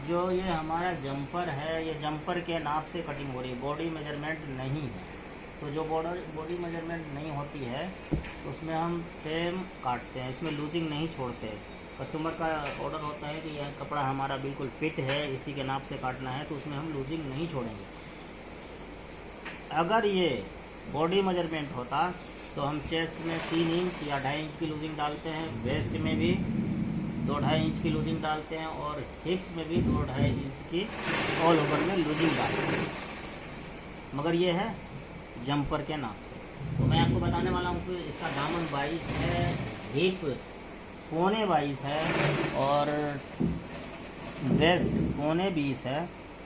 जो ये हमारा जंपर है, ये जंपर के नाप से कटिंग हो रही है, बॉडी मेजरमेंट नहीं है। तो जो बॉडी मेजरमेंट नहीं होती है उसमें हम सेम काटते हैं, इसमें लूजिंग नहीं छोड़ते। कस्टमर का ऑर्डर होता है कि यह कपड़ा हमारा बिल्कुल फिट है, इसी के नाप से काटना है, तो उसमें हम लूजिंग नहीं छोड़ेंगे। अगर ये बॉडी मेजरमेंट होता तो हम चेस्ट में 3 इंच या 2.5 इंच की लूजिंग डालते हैं, वेस्ट में भी 2-2.5 इंच की लूजिंग डालते हैं और हिप्स में भी 2-2.5 इंच की ऑल ओवर में लूजिंग डालते हैं। मगर ये है जंपर के नाप से। तो मैं आपको बताने वाला हूँ कि इसका दामन 22 है, हिप 22.25 है और वेस्ट 20.25 है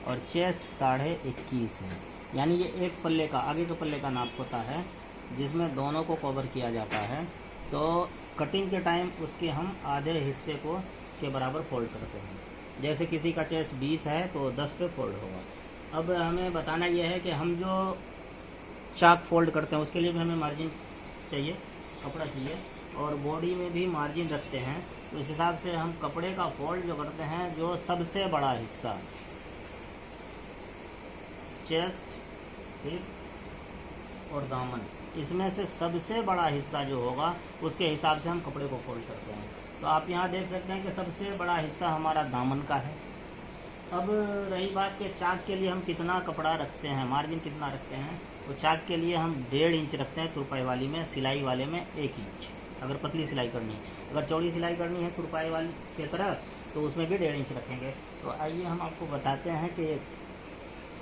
और चेस्ट 21.5 है। यानी ये एक पल्ले का, आगे के पल्ले का नाप होता है जिसमें दोनों को कवर किया जाता है। तो कटिंग के टाइम उसके हम आधे हिस्से को के बराबर फोल्ड करते हैं। जैसे किसी का चेस्ट 20 है तो 10 पे फोल्ड होगा। अब हमें बताना यह है कि हम जो चाक फोल्ड करते हैं उसके लिए भी हमें मार्जिन चाहिए, कपड़ा चाहिए, और बॉडी में भी मार्जिन रखते हैं। तो इस हिसाब से हम कपड़े का फोल्ड जो करते हैं, जो सबसे बड़ा हिस्सा चेस्ट, हिप और दामन, इसमें से सबसे बड़ा हिस्सा जो होगा उसके हिसाब से हम कपड़े को फोल्ड करते हैं। तो आप यहाँ देख सकते हैं कि सबसे बड़ा हिस्सा हमारा दामन का है। अब रही बात कि चाक के लिए हम कितना कपड़ा रखते हैं, मार्जिन कितना रखते हैं, तो चाक के लिए हम 1.5 इंच रखते हैं तुरपाई वाली में, सिलाई वाले में 1 इंच, अगर पतली सिलाई करनी है। अगर चौड़ी सिलाई करनी है तुरपाई वाली की तरह तो उसमें भी 1.5 इंच रखेंगे। तो आइए हम आपको बताते हैं कि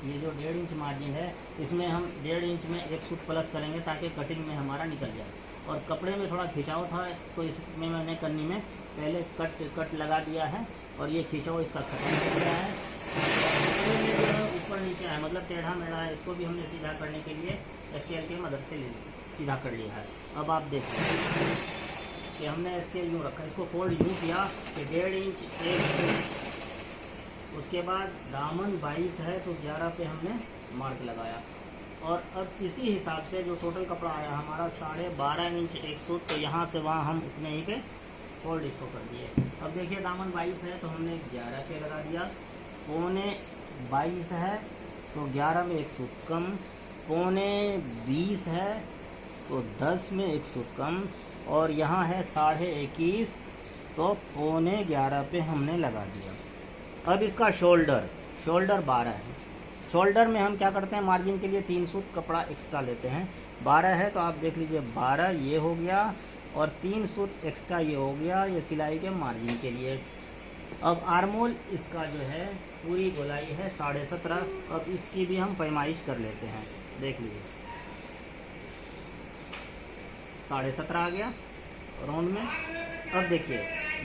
ये जो 1.5 इंच मार्जिन है, इसमें हम 1.5 इंच में एक सूट प्लस करेंगे ताकि कटिंग में हमारा निकल जाए। और कपड़े में थोड़ा खिंचाव था तो इसमें मैंने करनी में पहले कट लगा दिया है और ये खिंचाव इसका खत्म हो गया है। कपड़े में जो है ऊपर नीचे है, मतलब टेढ़ा मेढ़ा है, इसको भी हमने सीधा करने के लिए स्केल की मदद से सीधा कर लिया है। अब आप देख सकते हैं कि हमने स्केल यूँ रखा, इसको फोल्ड यूँ किया कि 1.5 इंच एक, उसके बाद दामन 22 है तो 11 पे हमने मार्क लगाया। और अब इसी हिसाब से जो टोटल कपड़ा आया हमारा 12.5 इंच एक सूट, तो यहाँ से वहाँ हम उतने ही पे फोल्ड इसको कर दिए। अब देखिए दामन 22 है तो हमने 11 पे लगा दिया, 22 है तो 11 में एक सूट कम, 20 है तो 10 में एक सूट कम, और यहाँ है 21.5 तो 11 पे हमने लगा दिया। अब इसका शोल्डर 12 है। शोल्डर में हम क्या करते हैं, मार्जिन के लिए 3 सूट कपड़ा एक्स्ट्रा लेते हैं। 12 है तो आप देख लीजिए 12 ये हो गया और 3 सूट एक्स्ट्रा ये हो गया, ये सिलाई के मार्जिन के लिए। अब आर्मोल इसका जो है पूरी गोलाई है 17.5। अब इसकी भी हम पैमाइश कर लेते हैं, देख लीजिए 17.5 आ गया राउंड में। अब देखिए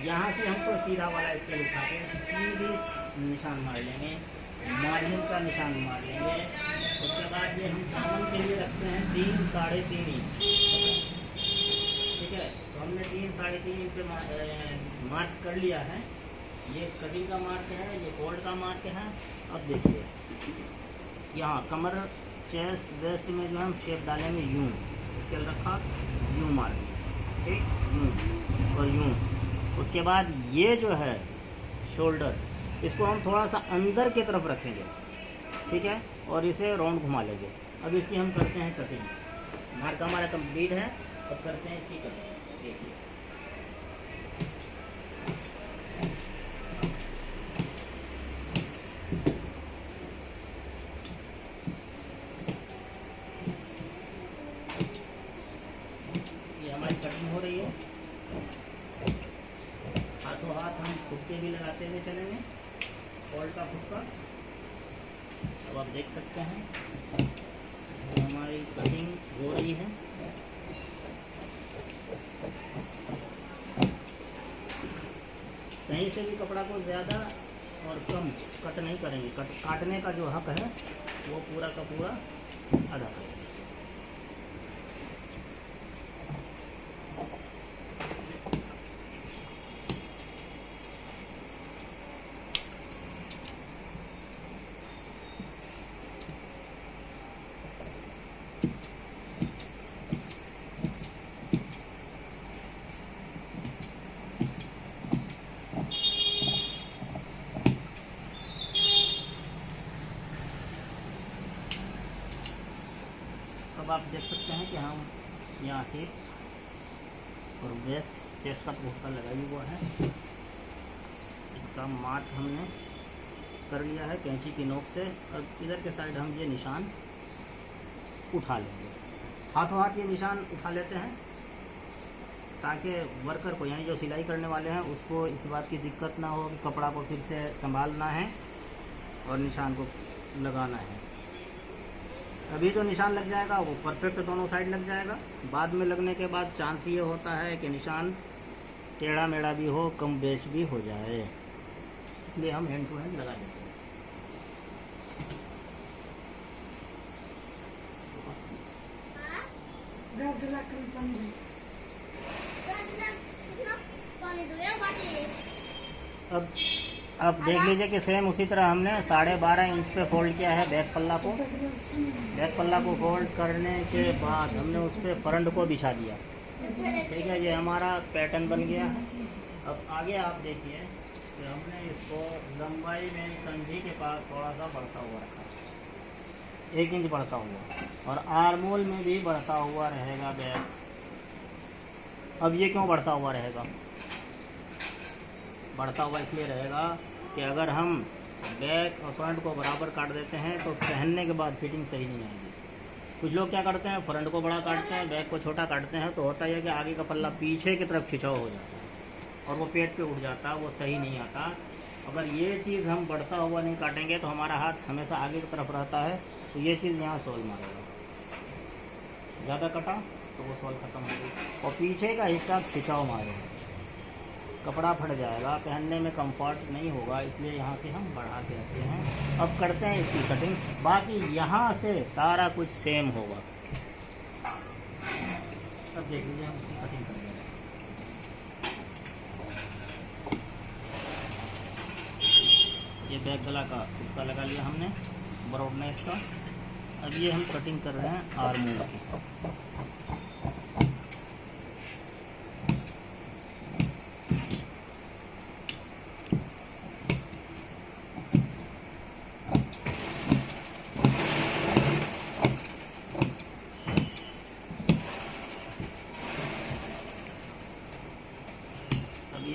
यहाँ से हमको सीधा वाला स्केल उठा के सीधे निशान मार लेंगे, मार्जिन का निशान मार लेंगे। उसके बाद ये हम दामन के लिए रखते हैं 3-3.5 इंच, ठीक है। तो हमने 3-3.5 इंच पे मार्क कर लिया है। ये कटिंग का मार्क है, ये फोल्ड का मार्क है। अब देखिए यहाँ कमर, चेस्ट, वेस्ट में जो हम शेप डालेंगे यूँ, स्केल रखा यूँ मार्क, ठीक, यूँ और यूँ। उसके बाद ये जो है शोल्डर, इसको हम थोड़ा सा अंदर की तरफ रखेंगे, ठीक है, और इसे राउंड घुमा लेंगे। अब इसकी हम करते हैं कटिंग। मार्क हमारा कंप्लीट है, अब करते हैं इसकी कटिंग। देखिए ये हमारी कटिंग हो रही है। हाथों हाथ हम फुटके भी लगाते हुए चलेंगे, फोल्ड का फुटका। अब आप देख सकते हैं हमारी कटिंग हो रही है। कहीं से भी कपड़ा को ज़्यादा और कम कट नहीं करेंगे, काटने का जो हक है वो पूरा का पूरा अदा करेंगे। अब आप देख सकते हैं कि हम यहाँ हिप और वेस्ट चेस्ट का पोस्टर लगाया हुआ है। इसका मार्क हमने कर लिया है कैंची की नोक से। और इधर के साइड हम ये निशान उठा लेंगे, हाथों हाथ ये निशान उठा लेते हैं ताकि वर्कर को यानी जो सिलाई करने वाले हैं उसको इस बात की दिक्कत ना हो कि कपड़ा को फिर से संभालना है और निशान को लगाना है। अभी जो निशान लग जाएगा वो परफेक्ट दोनों साइड लग जाएगा। बाद में लगने के बाद चांस ये होता है कि निशान टेढ़ा मेढ़ा भी हो, कम बेच भी हो जाए, इसलिए हम हैंड टू हैंड लगा देते हैं। अब देख लीजिए कि सेम उसी तरह हमने 12.5 इंच पे फोल्ड किया है बैक पल्ला को। बैक पल्ला को फोल्ड करने के बाद हमने उस पर फ्रंट को बिछा दिया। ठीक है, ये हमारा पैटर्न बन गया। अब आगे आप देखिए कि हमने इसको लंबाई में कंधी के पास थोड़ा सा बढ़ता हुआ रखा, 1 इंच बढ़ता हुआ, और आर्मोल में भी बढ़ता हुआ रहेगा बैक। अब ये क्यों बढ़ता हुआ रहेगा? बढ़ता हुआ इसलिए रहेगा कि अगर हम बैक और फ्रंट को बराबर काट देते हैं तो पहनने के बाद फिटिंग सही नहीं आएगी। कुछ लोग क्या करते हैं, फ्रंट को बड़ा काटते हैं, बैक को छोटा काटते हैं, तो होता है कि आगे का पल्ला पीछे की तरफ खिंचाव हो जाता है और वो पेट पे उठ जाता है, वो सही नहीं आता। अगर ये चीज़ हम बढ़ता हुआ नहीं काटेंगे तो हमारा हाथ हमेशा आगे की तरफ रहता है, तो ये चीज़ यहाँ सोल मारेगा। ज़्यादा कटा तो वो सोल ख़त्म हो गई और पीछे का हिस्सा खिंचाव मारेगा, कपड़ा फट जाएगा, पहनने में कंफर्ट नहीं होगा, इसलिए यहाँ से हम बढ़ा के रखते हैं। अब करते हैं इसकी कटिंग। बाकी यहाँ से सारा कुछ सेम होगा। अब देख लीजिए हम इसकी कटिंग कर देंगे। ये बैक गला का टुक्का लगा लिया हमने ब्रॉडनेस का। अब ये हम कटिंग कर रहे हैं आर्मोल की।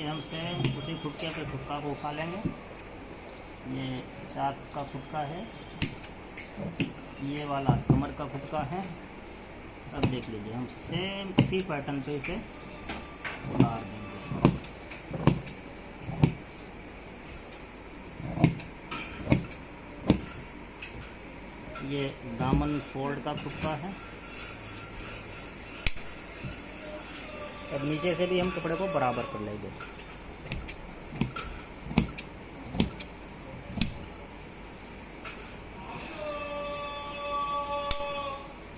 हम सेम उसी फुटके पे फुटका को उठा लेंगे। ये चाक का फुटका है, ये वाला कमर का फुटका है। अब देख लीजिए हम सेम इसी पैटर्न पे इसे उतार देंगे। ये दामन फोल्ड का फुटका है। अब नीचे से भी हम कपड़े को बराबर कर लेंगे।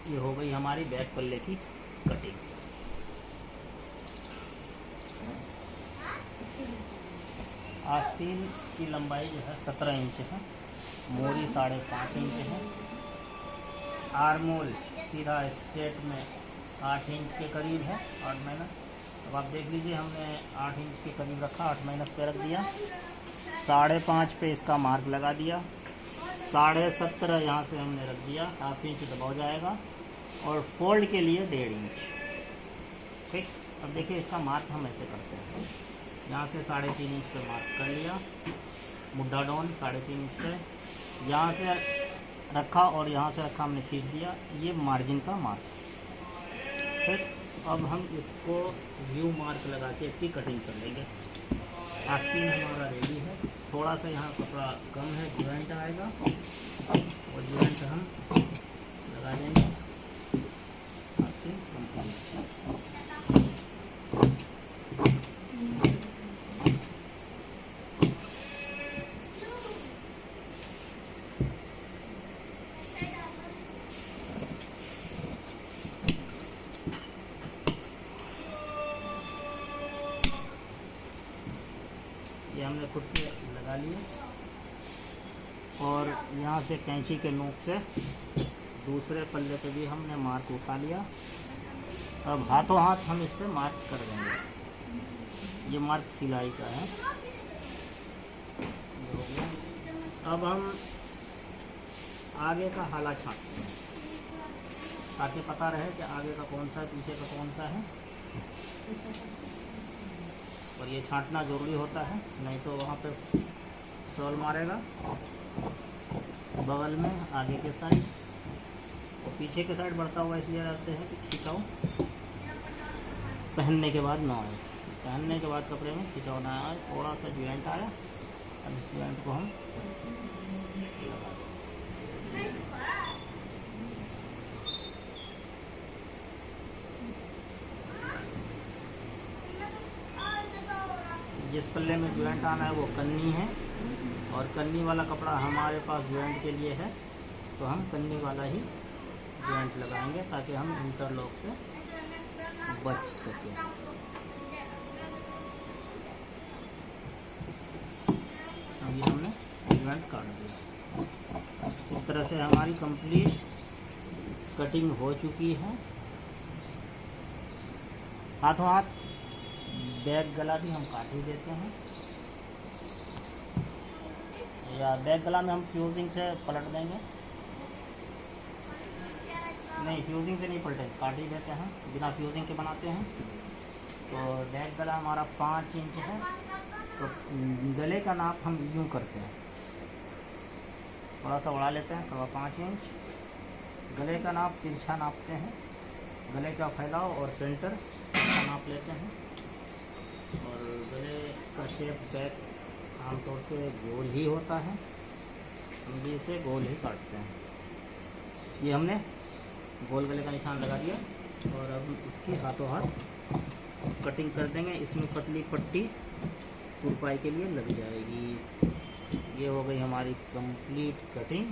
ये हो गई हमारी बैक पल्ले की कटिंग। आस्तीन की लंबाई जो है 17 इंच है, मोरी 5.5 इंच है, आर्मोल सीधा स्ट्रेट में 8 इंच के करीब है, 8 माइनस। अब आप देख लीजिए हमने 8 इंच के करीब रखा, 8 माइनस पे रख दिया। 5.5 पे इसका मार्क लगा दिया। 17.5 यहाँ से हमने रख दिया, हाफ इंच दबाव जाएगा और फोल्ड के लिए 1.5 इंच। ठीक, अब देखिए इसका मार्क हम ऐसे करते हैं। यहाँ से 3.5 इंच पे मार्क कर लिया, मुड्ढा डाउन 3.5 इंच पे यहाँ से रखा और यहाँ से रखा हमने खींच दिया। ये मार्जिन का मार्क। ठीक, अब हम इसको व्यू मार्क लगा के इसकी कटिंग कर लेंगे। आस्तीन हमारा रेडी है। थोड़ा सा यहाँ कपड़ा कम है, ज्वाइंट आएगा और ज्वाइंट हम लगा देंगे। आस्तीन कंप्लीट। ये हमने खुद से लगा लिए और यहाँ से कैंची के नोक से दूसरे पल्ले पे भी हमने मार्क उठा लिया। अब हाथों हाथ हम इस पे मार्क कर देंगे। ये मार्क सिलाई का है। अब हम आगे का हाला छापते हैं। ताकि पता रहे कि आगे का कौन सा है, पीछे का कौन सा है। और ये छांटना ज़रूरी होता है, नहीं तो वहाँ पे शॉल मारेगा बगल में, आगे के साइड और पीछे के साइड बढ़ता हुआ इसलिए रखते हैं कि खिंचाव पहनने के बाद ना आए। पहनने के बाद कपड़े में खिंचाव ना आए। थोड़ा सा ज्वाइंट आया, अब इस ज्वाइंट को हम लगा दें। जिस पल्ले में ज्वाइंट आना है वो कन्नी है, और कन्नी वाला कपड़ा हमारे पास ज्वाइंट के लिए है, तो हम कन्नी वाला ही ज्वाइंट लगाएंगे ताकि हम इंटरलॉक से बच सकें। अभी हमने ज्वाइंट काट दिया। इस तरह से हमारी कंप्लीट कटिंग हो चुकी है। हाथों हाथ बैक गला भी हम काट ही देते हैं, या बैक गला में हम फ्यूजिंग से पलट देंगे। नहीं, फ्यूजिंग से नहीं पलटे, काट ही देते हैं, बिना फ्यूजिंग के बनाते हैं। तो बैक गला हमारा 5 इंच है, तो गले का नाप हम यूँ करते हैं, थोड़ा सा बढ़ा लेते हैं, 5.25 इंच गले का नाप तिरछा नापते हैं। गले का फैलाव और सेंटर का नाप लेते हैं। और गले का शेप बैक आमतौर से गोल ही होता है, हम भी इसे गोल ही काटते हैं। ये हमने गोल गले का निशान लगा दिया, और अब इसकी हाथों हाथ कटिंग कर देंगे। इसमें पतली पट्टी तुरपाई के लिए लग जाएगी। ये हो गई हमारी कंप्लीट कटिंग।